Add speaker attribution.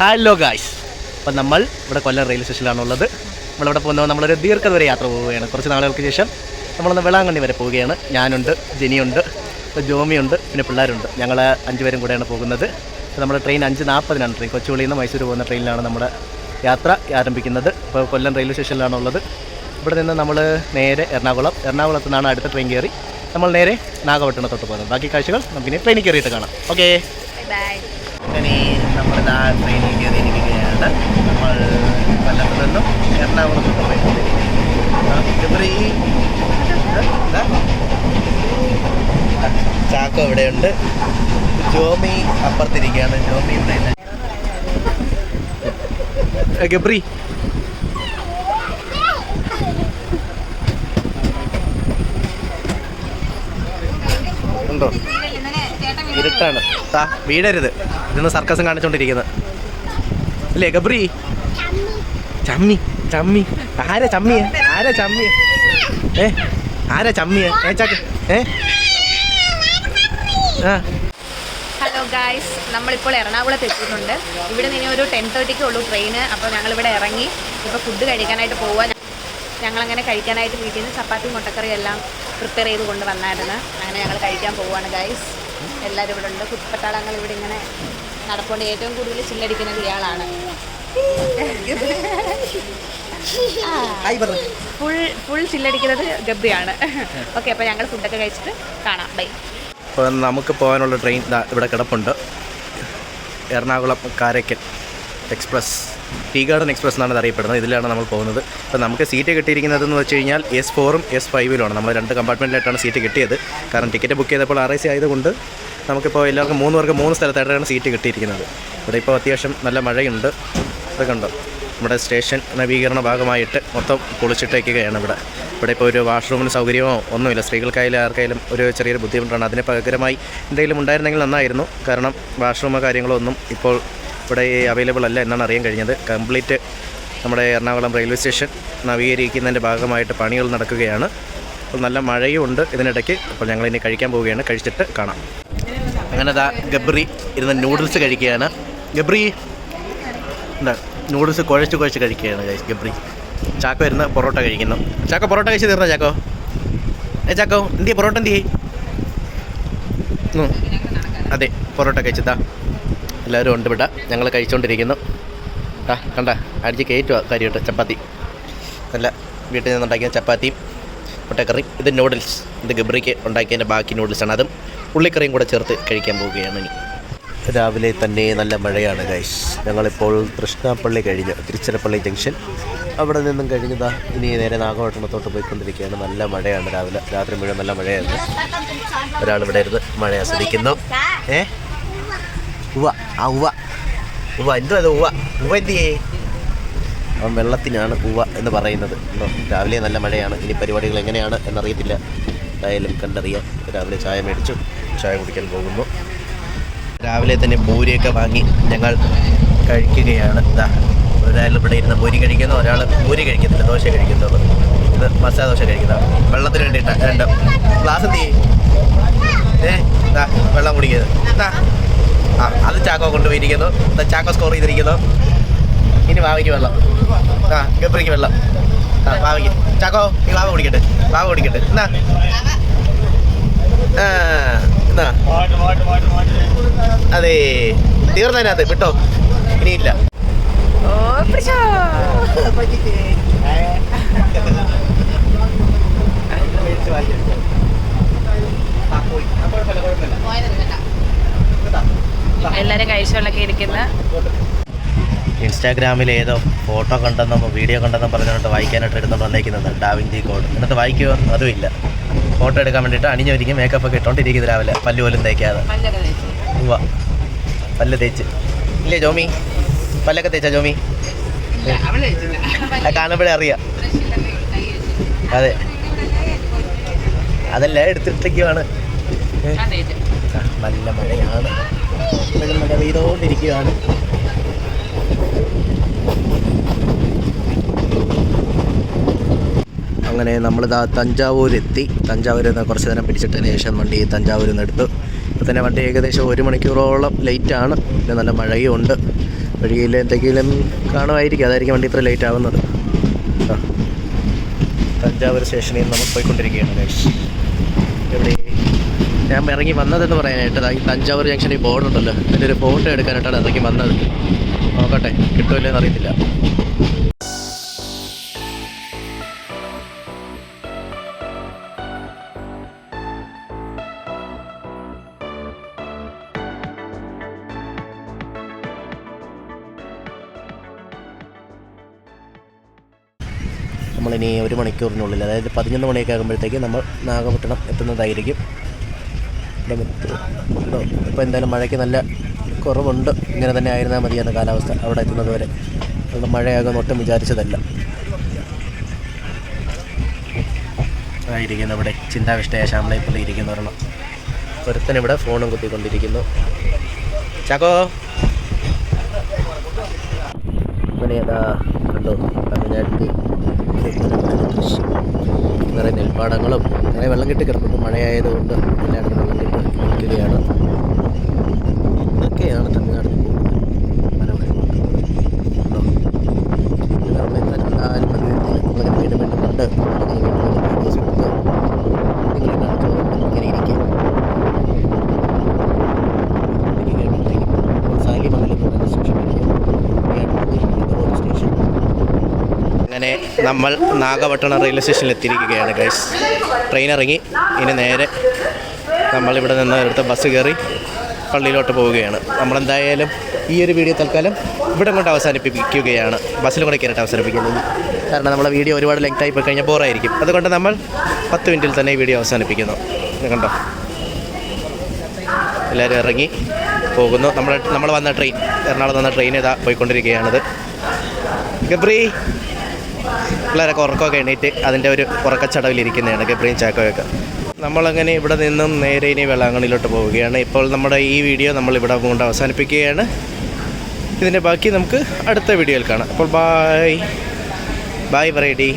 Speaker 1: Hello guys, അപ്പം നമ്മൾ ഇവിടെ കൊല്ലം റെയിൽവേ സ്റ്റേഷനിലാണുള്ളത്. നമ്മളിവിടെ പോകുന്നത് നമ്മളൊരു ദീർഘദൂര യാത്ര പോവുകയാണ്. കുറച്ച് നാളുകൾക്ക് ശേഷം നമ്മളൊന്ന് വേളാങ്കണ്ണി വരെ പോവുകയാണ്. ഞാനുണ്ട്, ജെനിയുണ്ട്, ജോമിയുണ്ട്, പിന്നെ പിള്ളേരുണ്ട്. ഞങ്ങൾ 5 പേരും കൂടെയാണ് പോകുന്നത്. നമ്മുടെ ട്രെയിൻ 5:40-നാണ് ട്രെയിൻ. കൊച്ചുവേളിയിൽ നിന്ന് മൈസൂർ പോകുന്ന ട്രെയിനിലാണ് നമ്മുടെ യാത്ര ആരംഭിക്കുന്നത്. ഇപ്പോൾ കൊല്ലം റെയിൽവേ സ്റ്റേഷനിലാണുള്ളത്. ഇവിടെ നിന്ന് നമ്മൾ നേരെ എറണാകുളത്ത് നിന്നാണ് അടുത്ത ട്രെയിൻ കയറി നമ്മൾ നേരെ നാഗപട്ടണത്തോട്ട് പോകുന്നത്. ബാക്കി കാഴ്ചകൾ നമുക്കിനി ട്രെയിനിൽ കയറിയിട്ട് കാണാം. ഓക്കെ, അങ്ങനെ നമ്മൾ ട്രെയിനിൽ കയറിയിരിക്കുകയാണ്. നമ്മൾ കൊല്ലത്ത് നിന്നും എറണാകുളത്തോട്ട് പോയി. ചാക്കോ ഇവിടെയുണ്ട്, ജോമി അപ്പുറത്തിരിക്കുകയാണ്. ജോമി ഇവിടെ ഗബ്രി ഉണ്ടോ? ഇരുട്ടാണ്, വീടരുത്. ഇതൊന്ന് സർക്കസും കാണിച്ചോണ്ടിരിക്കുന്നത് അല്ലേ ഗബ്രി? ചമ്മി ചമ്മി ആരാ ചമ്മിയ? ആരാ ചമ്മിയ? ആരാ ചമ്മിയ?
Speaker 2: ഹലോ ഗായ്സ്, നമ്മളിപ്പോൾ എറണാകുളത്ത് എത്തിയിട്ടുണ്ട്. ഇവിടെ നിന്ന് ഒരു 10:30 ഉള്ളൂ ട്രെയിന്. അപ്പോൾ ഞങ്ങളിവിടെ ഇറങ്ങി ഇപ്പോൾ ഫുഡ് കഴിക്കാനായിട്ട് പോവാൻ. ഞങ്ങളങ്ങനെ കഴിക്കാനായിട്ട് വീട്ടിൽ നിന്ന് ചപ്പാത്തി മുട്ടക്കറി എല്ലാം പ്രിപ്പയർ ചെയ്ത് കൊണ്ട് വന്നായിരുന്നു. അങ്ങനെ ഞങ്ങൾ കഴിക്കാൻ പോവുകയാണ് ഗായ്സ്. എല്ലാവരും ഇവിടെ ഉണ്ട്. കുട്ടിപ്പട്ടാളങ്ങൾ ഇവിടെ ഇങ്ങനെ നടപ്പുണ്ട്. ഏറ്റവും കൂടുതൽ ചില്ലടിക്കുന്നത് ഇയാളാണ്. ഫുൾ ചില്ലടിക്കുന്നത് ഗബ്രിയാണ്. ഓക്കെ, അപ്പോൾ ഞങ്ങൾ ഫുഡൊക്കെ കഴിച്ചിട്ട് കാണാം. ബൈ.
Speaker 1: അപ്പോൾ നമുക്ക് പോകാനുള്ള ട്രെയിൻ ഇവിടെ കിടപ്പുണ്ട്. Ernakulam Karaikal express, tea garden express എന്നാണ് ഇത് അറിയപ്പെടുന്നത്. ഇതിലാണ് നമ്മൾ പോകുന്നത്. അപ്പോൾ നമുക്ക് സീറ്റ് കിട്ടിയിരിക്കുന്നതെന്ന് വെച്ച് കഴിഞ്ഞാൽ S4-ഉം S5-ലുമാണ്. നമ്മൾ 2 കമ്പാർട്ട്മെൻറ്റിലായിട്ടാണ് സീറ്റ് കിട്ടിയത്. കാരണം ടിക്കറ്റ് ബുക്ക് ചെയ്തപ്പോൾ RAC ആയതുകൊണ്ട് നമുക്കിപ്പോൾ എല്ലാവർക്കും 3 പേർക്ക് 3 സ്ഥലത്തായിട്ടാണ് സീറ്റ് കിട്ടിയിരിക്കുന്നത്. ഇവിടെ ഇപ്പോൾ അത്യാവശ്യം നല്ല മഴയുണ്ട്. ഇതൊക്കെ ഉണ്ടോ? നമ്മുടെ സ്റ്റേഷൻ നവീകരണ ഭാഗമായിട്ട് മൊത്തം പൊളിച്ചിട്ടേക്കുകയാണ്. ഇവിടെ ഇപ്പോൾ ഒരു വാഷ്റൂമിന് സൗകര്യമോ ഒന്നുമില്ല. സ്ത്രീകൾക്കായാലും ആർക്കായാലും ഒരു ചെറിയൊരു ബുദ്ധിമുട്ടാണ്. അതിന് പകരമായി എന്തെങ്കിലും ഉണ്ടായിരുന്നെങ്കിൽ നന്നായിരുന്നു. കാരണം വാഷ്റൂമോ കാര്യങ്ങളോ ഒന്നും ഇപ്പോൾ ഇവിടെ അവൈലബിൾ അല്ല എന്നാണ് അറിയാൻ കഴിഞ്ഞത്. കംപ്ലീറ്റ് നമ്മുടെ എറണാകുളം റെയിൽവേ സ്റ്റേഷൻ നവീകരിക്കുന്നതിൻ്റെ ഭാഗമായിട്ട് പണികൾ നടക്കുകയാണ്. അപ്പോൾ നല്ല മഴയും ഉണ്ട് ഇതിനിടയ്ക്ക്. അപ്പോൾ ഞങ്ങളിനി കഴിക്കാൻ പോവുകയാണ്. കഴിച്ചിട്ട് കാണാം. അങ്ങനെ ഗബ്രി ഇരുന്ന് നൂഡിൽസ് കഴിക്കുകയാണ്. ഗബ്രി എന്താ നൂഡിൽസ് കുഴച്ച് കഴിക്കുകയാണ് ഗബ്രി. ചാക്കോ ഇരുന്ന് പൊറോട്ട കഴിക്കുന്നു. ചാക്കോ പൊറോട്ട കഴിച്ച് തീർന്നോ? ചാക്കോ ചാക്കോ എന്തിയെ പൊറോട്ട എന്തിയേ? അതെ, പൊറോട്ട കഴിച്ചതാ. എല്ലാവരും ഉണ്ട് ഇവിടെ. ഞങ്ങൾ കഴിച്ചുകൊണ്ടിരിക്കുന്നു. കണ്ട അടിച്ച് കയറ്റുക കാര്യമായിട്ട്. ചപ്പാത്തി നല്ല വീട്ടിൽ നിന്നുണ്ടാക്കിയ ചപ്പാത്തിയും മുട്ടക്കറിയും. ഇത് നൂഡിൽസ്. ഇത് ഗബ്രിക്ക് ഉണ്ടാക്കിയതിൻ്റെ ബാക്കി നൂഡിൽസാണ്. അതും ഉള്ളിക്കറിയും കൂടെ ചേർത്ത് കഴിക്കാൻ പോവുകയാണ്. ഇനി രാവിലെ തന്നെ നല്ല മഴയാണ് ഗൈസ്. ഞങ്ങളിപ്പോൾ തൃശ്ശൂർപ്പള്ളി കഴിഞ്ഞ് തിരുച്ചിറപ്പള്ളി ജംഗ്ഷൻ അവിടെ നിന്നും കഴിഞ്ഞതാ ഇനി നേരെ നാഗപട്ടണത്തോട്ട് പോയിക്കൊണ്ടിരിക്കുകയാണ്. നല്ല മഴയാണ്. രാത്രി മുഴുവൻ നല്ല മഴയായിരുന്നു. ഒരാളിവിടെ ഇരുന്ന് മഴ ആസ്വദിക്കുന്നു. ഉവ്വ എന്തോ അത് ഉവ്വ എന്തിയേ? അവൻ വെള്ളത്തിനാണ് ഉവ്വ എന്ന് പറയുന്നത്. രാവിലെ നല്ല മഴയാണ്. ഇനി പരിപാടികൾ എങ്ങനെയാണ് എന്നറിയത്തില്ല. എന്തായാലും കണ്ടറിയാം. രാവിലെ ചായ മേടിച്ചു, ചായ കുടിക്കാൻ പോകുന്നു. രാവിലെ തന്നെ പൂരിയൊക്കെ വാങ്ങി ഞങ്ങൾ കഴിക്കുകയാണ്. ഒരാൾ ഇവിടെ ഇരുന്ന് പൂരി കഴിക്കുന്നു, ഒരാൾ പൂരി കഴിക്കുന്നില്ല, ദോശ കഴിക്കുന്നുള്ളൂ. ഇത് മസാല ദോശ കഴിക്കുന്ന വെള്ളത്തിന് വേണ്ടിയിട്ട് 2 ഗ്ലാസ് എന്ത് ചെയ്യും? വെള്ളം കുടിക്കുന്നത്. അത് ചാക്കോ കൊണ്ടുപോയിരിക്കുന്നു. ചാക്കോ സ്കോർ ചെയ്തിരിക്കുന്നു. ഇനി വാവയ്ക്ക് വെള്ളം. ഗബ്രിക്ക് വെള്ളം. വാവയ്ക്ക് ചാക്കോ ഈ വാവ കുടിക്കട്ടെ. എന്നാ അതെ, തീർന്നതിനകത്ത് വിട്ടോ, ഇനിയില്ല.
Speaker 2: എല്ലാവരും കഴിച്ചുകൊണ്ടൊക്കെ ഇരിക്കുന്ന
Speaker 1: ഇൻസ്റ്റാഗ്രാമിൽ ഏതോ ഫോട്ടോ കണ്ടെന്നോ വീഡിയോ കണ്ടെന്നോ പറഞ്ഞിട്ട് വായിക്കാനായിട്ട് എടുത്തുകൊണ്ട് വന്നേക്കുന്നത് ഡാവിഞ്ചി കോഡ്. എന്നിട്ട് വായിക്കുമോ? അതുമില്ല. ഫോട്ടോ എടുക്കാൻ വേണ്ടിയിട്ട് അണിഞ്ഞൊരിക്കും മേക്കപ്പ് ഒക്കെ ഇട്ടുകൊണ്ടിരിക്കുന്നത് രാവിലെ. പല്ല് പോലും തേക്കാതെ. പല്ല് തേച്ച് ഇല്ലേ ജോമി? പല്ലൊക്കെ തേച്ചാ ജോമി? കാണുമ്പോഴേ അറിയാം. അതെ, അതെല്ലാം എടുത്തിട്ടേക്കുവാണ്. നല്ല മഴയാണ്. മഴ പെയ്തുകൊണ്ടിരിക്കുകയാണ്. അങ്ങനെ നമ്മളിതാ തഞ്ചാവൂരെത്തി. തഞ്ചാവൂരിൽ നിന്ന് കുറച്ച് നേരം പിടിച്ചിട്ടതിന് ശേഷം വണ്ടി തഞ്ചാവൂരിൽ നിന്ന് എടുത്തു. ഇപ്പോൾ തന്നെ വണ്ടി ഏകദേശം 1 മണിക്കൂറോളം ലേറ്റാണ്. പിന്നെ നല്ല മഴയും ഉണ്ട്. വഴിയിൽ എന്തെങ്കിലും കാണുമായിരിക്കും, അതായിരിക്കും വണ്ടി ഇത്ര ലേറ്റ് ആവുന്നത്. തഞ്ചാവൂർ സ്റ്റേഷനിൽ നിന്ന് നമ്മൾ പോയിക്കൊണ്ടിരിക്കുകയാണ് ഗൈസ്. എവിടെ ഞാൻ ഇറങ്ങി വന്നതെന്ന് പറയാനായിട്ട് ഈ തഞ്ചാവൂർ ജംഗ്ഷനിൽ ബോർഡുണ്ടല്ലോ, അതിൻ്റെ ഒരു ഫോട്ടോ എടുക്കാനായിട്ടാണ് ഇറങ്ങി വന്നത്. നോക്കട്ടെ കിട്ടുമല്ലേന്ന് അറിയത്തില്ല. നമ്മളിനി 1 മണിക്കൂറിനുള്ളിൽ, അതായത് 11 മണിയൊക്കെ ആകുമ്പോഴത്തേക്ക് നമ്മൾ നാഗപട്ടണം എത്തുന്നതായിരിക്കും. ഇപ്പോൾ എന്തായാലും മഴയ്ക്ക് നല്ല കുറവുണ്ട്. ഇങ്ങനെ തന്നെ ആയിരുന്നാൽ മതിയാണ് കാലാവസ്ഥ അവിടെ എത്തുന്നത് വരെ. അതുകൊണ്ട് മഴയാകുമെന്ന് ഒട്ടും വിചാരിച്ചതല്ല. ആയിരിക്കുന്നു ഇവിടെ ചിന്താവിഷ്ടയ ശ്യാമളയപ്പള്ളി ഇരിക്കുന്ന ഒരെണ്ണം. ഒരുത്തനിവിടെ ഫോണും കുത്തിക്കൊണ്ടിരിക്കുന്നു. ചാക്കോ ഏതാ കണ്ടോ, തമിഴ്നാട്ടിൽ കൃഷി നിറയെ നെൽപ്പാടങ്ങളും നിറയെ വെള്ളം കെട്ടി കിടക്കുന്നു. മഴയായതുകൊണ്ട് എല്ലായിടത്തും വെള്ളം കെട്ടി നിൽക്കുകയാണ്. ഇതൊക്കെയാണ് തമിഴ്നാട്ടിൽ മനോഹരമാക്കുന്നത്. നമ്മൾ എത്ര കണ്ടാലും നമ്മളിങ്ങനെ വീണ്ടും വീണ്ടും കണ്ട് വീഡിയോസ് എടുത്ത് നിങ്ങളെ കാണിച്ചു ഇങ്ങനെ ഇരിക്കും. സാലിമംഗലം എന്ന് പറയുന്ന സ്റ്റേഷനിലേക്ക് സ്റ്റേഷൻ. അങ്ങനെ നമ്മൾ നാഗപട്ടണം റെയിൽവേ സ്റ്റേഷനിൽ എത്തിയിരിക്കുകയാണ് ഗൈസ്. ട്രെയിൻ ഇറങ്ങി ഇനി നേരെ നമ്മളിവിടെ നിന്ന് എടുത്ത ബസ് കയറി പള്ളിയിലോട്ട് പോവുകയാണ്. നമ്മളെന്തായാലും ഈ ഒരു വീഡിയോ തൽക്കാലം ഇവിടെ കൊണ്ട് അവസാനിപ്പിക്കുകയാണ്. ബസ്സിലും കൂടെ കയറിയിട്ട് അവസാനിപ്പിക്കുന്നത്. കാരണം നമ്മളെ വീഡിയോ ഒരുപാട് ലെങ്ത് ആയി പോയി കഴിഞ്ഞാൽ ബോറായിരിക്കും. അതുകൊണ്ട് നമ്മൾ 10 മിനിറ്റിൽ തന്നെ ഈ വീഡിയോ അവസാനിപ്പിക്കുന്നു. കണ്ടോ, എല്ലാവരും ഇറങ്ങി പോകുന്നു. നമ്മൾ വന്ന ട്രെയിൻ, എറണാകുളം വന്ന ട്രെയിൻ ഇതാ പോയിക്കൊണ്ടിരിക്കുകയാണത്. ഗബ്രി പിള്ളേരൊക്കെ ഉറക്കമൊക്കെ എണീറ്റ് അതിൻ്റെ ഒരു ഉറക്കച്ചടവിലിരിക്കുന്നതാണ് ഗബ്രിയും ചാക്കോയൊക്കെ. നമ്മളങ്ങനെ ഇവിടെ നിന്നും നേരെ ഇനി വേളാങ്കണ്ണിയിലോട്ട് പോവുകയാണ്. ഇപ്പോൾ നമ്മുടെ ഈ വീഡിയോ നമ്മളിവിടെ കൊണ്ട് അവസാനിപ്പിക്കുകയാണ്. ഇതിൻ്റെ ബാക്കി നമുക്ക് അടുത്ത വീഡിയോയിൽ കാണാം. അപ്പോൾ ബായ് പറയടി.